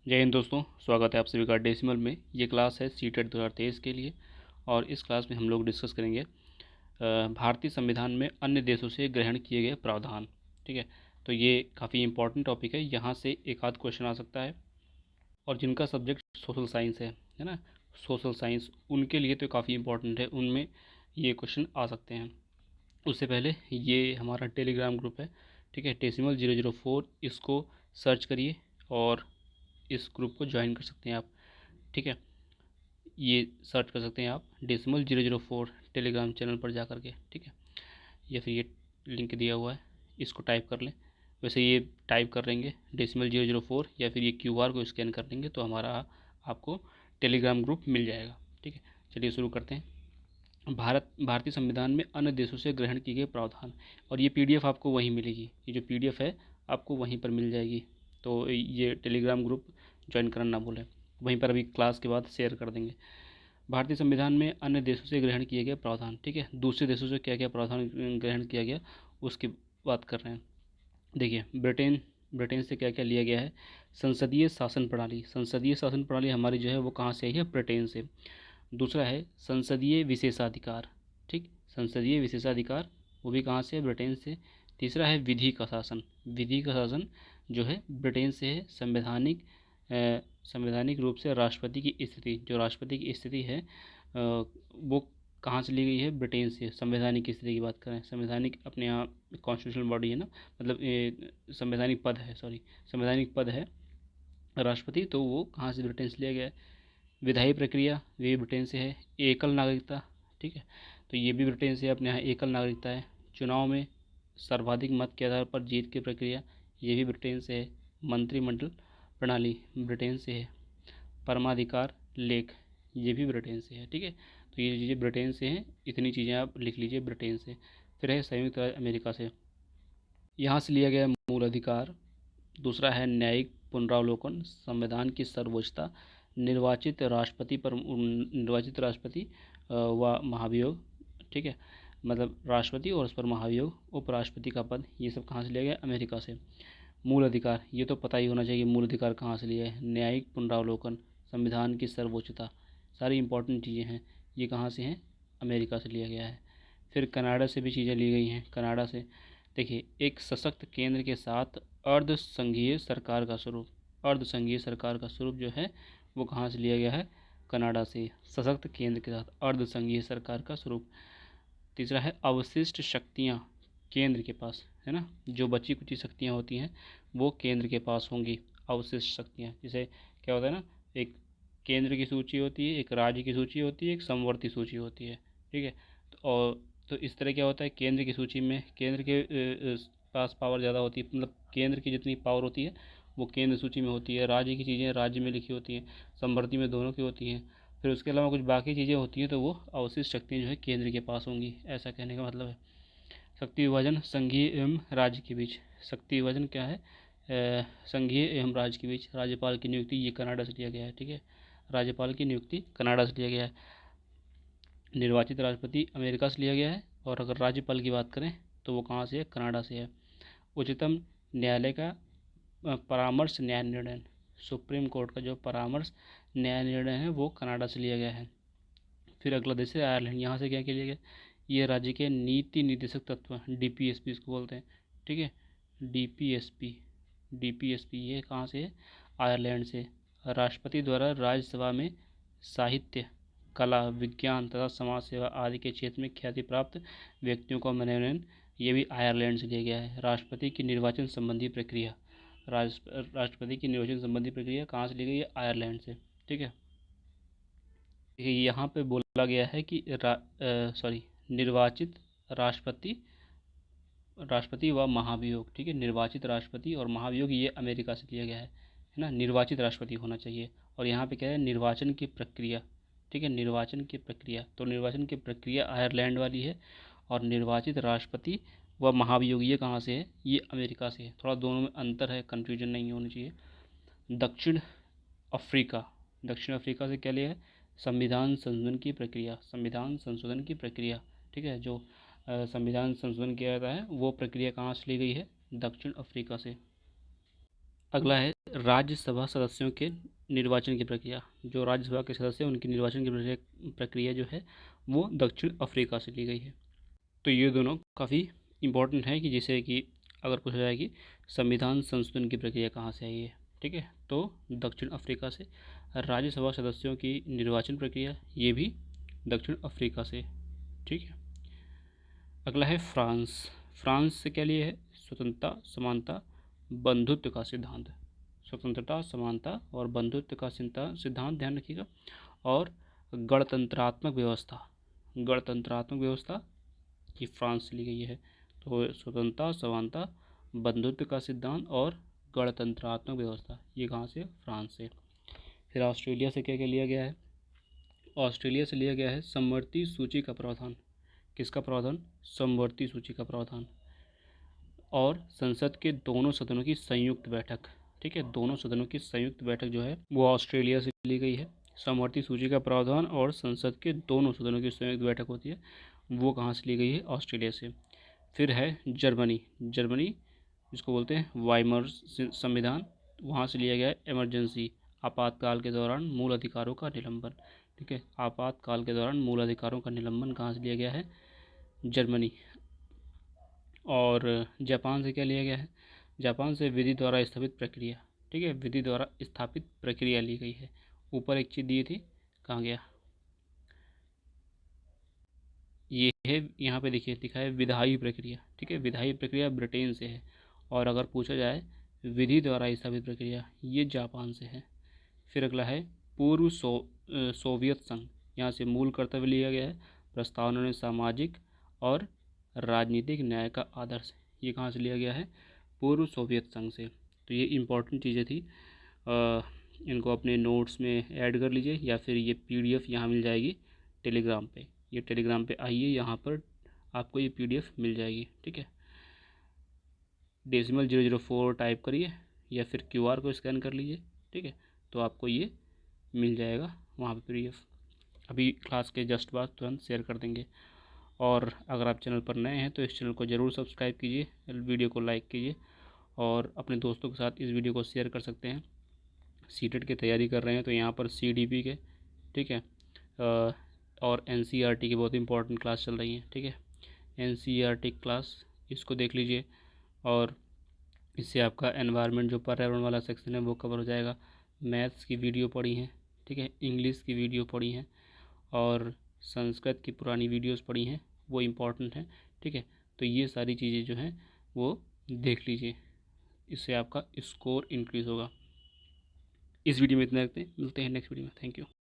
जय हिंद दोस्तों, स्वागत है आप सभी का डेसिमल में। ये क्लास है सीटेट 2023 के लिए और इस क्लास में हम लोग डिस्कस करेंगे भारतीय संविधान में अन्य देशों से ग्रहण किए गए प्रावधान। ठीक है, तो ये काफ़ी इंपॉर्टेंट टॉपिक है, यहाँ से एक आध क्वेश्चन आ सकता है। और जिनका सब्जेक्ट सोशल साइंस है ना, सोशल साइंस, उनके लिए तो काफ़ी इंपॉर्टेंट है, उनमें ये क्वेश्चन आ सकते हैं। उससे पहले ये हमारा टेलीग्राम ग्रुप है, ठीक है, डेसिमल 004, इसको सर्च करिए और इस ग्रुप को ज्वाइन कर सकते हैं आप। ठीक है, ये सर्च कर सकते हैं आप डेसिमल 004 टेलीग्राम चैनल पर जा कर के। ठीक है, या फिर ये लिंक दिया हुआ है, इसको टाइप कर लें। वैसे ये टाइप कर लेंगे डेसिमल 004 या फिर ये QR को स्कैन कर लेंगे तो हमारा आपको टेलीग्राम ग्रुप मिल जाएगा। ठीक है, चलिए शुरू करते हैं। भारतीय संविधान में अन्य देशों से ग्रहण किए गए प्रावधान, और ये PDF आपको वहीं मिलेगी, ये जो PDF है आपको वहीं पर मिल जाएगी। तो ये टेलीग्राम ग्रुप ज्वाइन करना ना भूलें, वहीं पर अभी क्लास के बाद शेयर कर देंगे। भारतीय संविधान में अन्य देशों से ग्रहण किए गए प्रावधान, ठीक है, दूसरे देशों से क्या क्या प्रावधान ग्रहण किया गया उसकी बात कर रहे हैं। देखिए, ब्रिटेन से क्या क्या लिया गया है। संसदीय शासन प्रणाली, संसदीय शासन प्रणाली हमारी जो है वो कहाँ से आई है, ब्रिटेन से। दूसरा है संसदीय विशेषाधिकार, ठीक, संसदीय विशेषाधिकार, वो भी कहाँ से है, ब्रिटेन से। तीसरा है विधि का शासन, विधि का शासन जो है ब्रिटेन से है। संवैधानिक रूप से राष्ट्रपति की स्थिति, जो राष्ट्रपति की स्थिति है वो कहाँ से ली गई है, ब्रिटेन से। संवैधानिक स्थिति की बात करें, संवैधानिक अपने यहाँ कॉन्स्टिट्यूशनल बॉडी है ना, मतलब संवैधानिक पद है, सॉरी, संवैधानिक पद है राष्ट्रपति, तो वो कहाँ से, ब्रिटेन से लिया गया है। विधायी प्रक्रिया, ये भी ब्रिटेन से है। एकल नागरिकता, ठीक है, तो ये भी ब्रिटेन से अपने यहाँ एकल नागरिकता है। चुनाव में सर्वाधिक मत के आधार पर जीत की प्रक्रिया, ये भी ब्रिटेन से है। मंत्रिमंडल प्रणाली ब्रिटेन से है। परमाधिकार लेख, ये भी ब्रिटेन से है। ठीक है, तो ये चीज़ें ब्रिटेन से हैं, इतनी चीज़ें आप लिख लीजिए ब्रिटेन से। फिर है संयुक्त राज्य अमेरिका से, यहाँ से लिया गया मूल अधिकार। दूसरा है न्यायिक पुनरावलोकन, संविधान की सर्वोच्चता, निर्वाचित राष्ट्रपति व महाभियोग, ठीक है, मतलब राष्ट्रपति और उस पर महाभियोग, उपराष्ट्रपति का पद, ये सब कहाँ से लिया गया, अमेरिका से। मूल अधिकार, ये तो पता ही होना चाहिए मूल अधिकार कहाँ से लिया है। न्यायिक पुनरावलोकन, संविधान की सर्वोच्चता, सारी इंपॉर्टेंट चीज़ें हैं, ये कहाँ से हैं, अमेरिका से लिया गया है। फिर कनाडा से भी चीज़ें ली गई हैं, कनाडा से। देखिए, एक सशक्त केंद्र के साथ अर्ध संघीय सरकार का स्वरूप, अर्ध संघीय सरकार का स्वरूप जो है वो कहाँ से लिया गया है, कनाडा से। सशक्त केंद्र के साथ अर्ध संघीय सरकार का स्वरूप। तीसरा है अवशिष्ट शक्तियाँ केंद्र के पास, है ना, जो बची कुची शक्तियाँ होती हैं वो केंद्र के पास होंगी। अवशिष्ट शक्तियाँ, जैसे क्या होता है ना, एक केंद्र की सूची होती है, एक राज्य की सूची होती है, एक समवर्ती सूची होती है। ठीक है, तो इस तरह क्या होता है, केंद्र की सूची में केंद्र के पास पावर ज़्यादा होती है, मतलब केंद्र की जितनी पावर होती है वो केंद्र सूची में होती है। राज्य की चीज़ें राज्य में लिखी होती हैं, समवर्ती में दोनों की होती हैं। फिर उसके अलावा कुछ बाकी चीज़ें होती हैं तो वो अवशिष्ट शक्तियाँ जो है केंद्र के पास होंगी, ऐसा कहने का मतलब है। शक्ति विभाजन संघीय एवं राज्य के बीच, शक्ति विभाजन क्या है, संघीय एवं राज्य के बीच। राज्यपाल की नियुक्ति, ये कनाडा से लिया गया है। ठीक है, राज्यपाल की नियुक्ति कनाडा से लिया गया है। निर्वाचित राष्ट्रपति अमेरिका से लिया गया है, और अगर राज्यपाल की बात करें तो वो कहाँ से है, कनाडा से है। उच्चतम न्यायालय का परामर्श न्याय निर्णय, सुप्रीम कोर्ट का जो परामर्श न्याय निर्णय है वो कनाडा से लिया गया है। फिर अगला देश है आयरलैंड, यहाँ से क्या क्या लिया गया, ये राज्य के नीति निर्देशक तत्व, DPSP इसको बोलते हैं। ठीक है, DPSP, DPSP ये कहाँ से है, आयरलैंड से। राष्ट्रपति द्वारा राज्यसभा में साहित्य, कला, विज्ञान तथा समाज सेवा आदि के क्षेत्र में ख्याति प्राप्त व्यक्तियों का मनोनयन, ये भी आयरलैंड से लिया गया है। राष्ट्रपति की निर्वाचन संबंधी प्रक्रिया, राष्ट्रपति की निर्वाचन संबंधी प्रक्रिया कहाँ से ली गई है, आयरलैंड से। ठीक है, यहाँ पे बोला गया है कि निर्वाचित राष्ट्रपति, राष्ट्रपति व महाभियोग, ठीक है, निर्वाचित राष्ट्रपति और महाभियोग ये अमेरिका से लिया गया है ना, निर्वाचित राष्ट्रपति होना चाहिए। और यहाँ पे क्या है, निर्वाचन की प्रक्रिया, ठीक है, निर्वाचन की प्रक्रिया, तो निर्वाचन की प्रक्रिया आयरलैंड वाली है, और निर्वाचित राष्ट्रपति व महाभियोग ये कहाँ से है, ये अमेरिका से है। थोड़ा दोनों में अंतर है, कन्फ्यूजन नहीं होनी चाहिए। दक्षिण अफ्रीका, दक्षिण अफ्रीका से क्या लिया है, संविधान संशोधन की प्रक्रिया, संविधान संशोधन की प्रक्रिया। ठीक है, जो संविधान संशोधन किया जाता है वो प्रक्रिया कहाँ से ली गई है, दक्षिण अफ्रीका से। अगला है राज्यसभा सदस्यों के निर्वाचन की प्रक्रिया। जो राज्यसभा के सदस्य हैं उनकी निर्वाचन की प्रक्रिया जो है वो दक्षिण अफ्रीका से ली गई है। तो ये दोनों काफ़ी इम्पोर्टेंट है कि जैसे कि अगर पूछा जाए कि संविधान संशोधन की प्रक्रिया कहाँ से आई है, ठीक है, तो दक्षिण अफ्रीका से। राज्यसभा सदस्यों की निर्वाचन प्रक्रिया ये भी दक्षिण अफ्रीका से, ठीक है। अगला है फ्रांस। फ्रांस से क्या लिए है? स्वतंत्रता, समानता, बंधुत्व का सिद्धांत। स्वतंत्रता, समानता और बंधुत्व का सिद्धांत ध्यान रखिएगा। और गणतंत्रात्मक व्यवस्था, गणतंत्रात्मक व्यवस्था ये फ्रांस से ली गई है। तो स्वतंत्रता, समानता, बंधुत्व का सिद्धांत और गणतंत्रात्मक व्यवस्था ये कहाँ से? फ्रांस से। फिर ऑस्ट्रेलिया से क्या क्या लिया गया है? ऑस्ट्रेलिया से लिया गया है समवर्ती सूची का प्रावधान। किसका प्रावधान? समवर्ती सूची का प्रावधान। और संसद के दोनों सदनों की संयुक्त बैठक, ठीक है, दोनों सदनों की संयुक्त बैठक जो है वो ऑस्ट्रेलिया से ली गई है। समवर्ती सूची का प्रावधान और संसद के दोनों सदनों की संयुक्त बैठक होती है, वो कहाँ से ली गई है? ऑस्ट्रेलिया से। फिर है जर्मनी। जर्मनी जिसको बोलते हैं वाइमर संविधान, वहाँ से लिया गया है इमरजेंसी, आपातकाल के दौरान मूल अधिकारों का निलंबन, ठीक है। आपातकाल के दौरान मूल अधिकारों का निलंबन कहाँ से लिया गया है? जर्मनी। और जापान से क्या लिया गया है? जापान से विधि द्वारा स्थापित प्रक्रिया, ठीक है, विधि द्वारा स्थापित प्रक्रिया ली गई है। ऊपर एक चीज़ दी थी, कहाँ गया? ये है, यहाँ पे देखिए लिखा है विधायी प्रक्रिया, ठीक है, विधायी प्रक्रिया ब्रिटेन से है। और अगर पूछा जाए विधि द्वारा स्थापित प्रक्रिया, ये जापान से है। फिर अगला है पूर्व सोवियत संघ। यहाँ से मूल कर्तव्य लिया गया है, प्रस्तावना ने सामाजिक और राजनीतिक न्याय का आदर्श। ये कहाँ से लिया गया है? पूर्व सोवियत संघ से। तो ये इम्पोर्टेंट चीज़ें थी, इनको अपने नोट्स में ऐड कर लीजिए, या फिर ये पीडीएफ यहाँ मिल जाएगी टेलीग्राम पे। ये टेलीग्राम पे आइए, यहाँ पर आपको ये पीडीएफ मिल जाएगी, ठीक है। डेसिमल 004 टाइप करिए या फिर क्यूआर को स्कैन कर लीजिए, ठीक है, तो आपको ये मिल जाएगा वहाँ पे पीडीएफ। अभी क्लास के जस्ट बाद तुरंत शेयर कर देंगे। और अगर आप चैनल पर नए हैं तो इस चैनल को ज़रूर सब्सक्राइब कीजिए, वीडियो को लाइक कीजिए और अपने दोस्तों के साथ इस वीडियो को शेयर कर सकते हैं। सीटेट की तैयारी कर रहे हैं तो यहाँ पर सीडीपी के, ठीक है, और एनसीईआरटी की बहुत इंपॉर्टेंट क्लास चल रही है, ठीक है। एनसीईआरटी क्लास इसको देख लीजिए और इससे आपका एनवायरनमेंट जो पर्यावरण वाला सेक्शन है वो कवर हो जाएगा। मैथ्स की वीडियो पढ़ी हैं, ठीक है, इंग्लिश की वीडियो पढ़ी हैं और संस्कृत की पुरानी वीडियोस पढ़ी हैं, वो इम्पॉर्टेंट हैं, ठीक है। तो ये सारी चीज़ें जो हैं वो देख लीजिए, इससे आपका स्कोर इंक्रीज़ होगा। इस वीडियो में इतना रखते हैं, मिलते हैं नेक्स्ट वीडियो में। Thank you.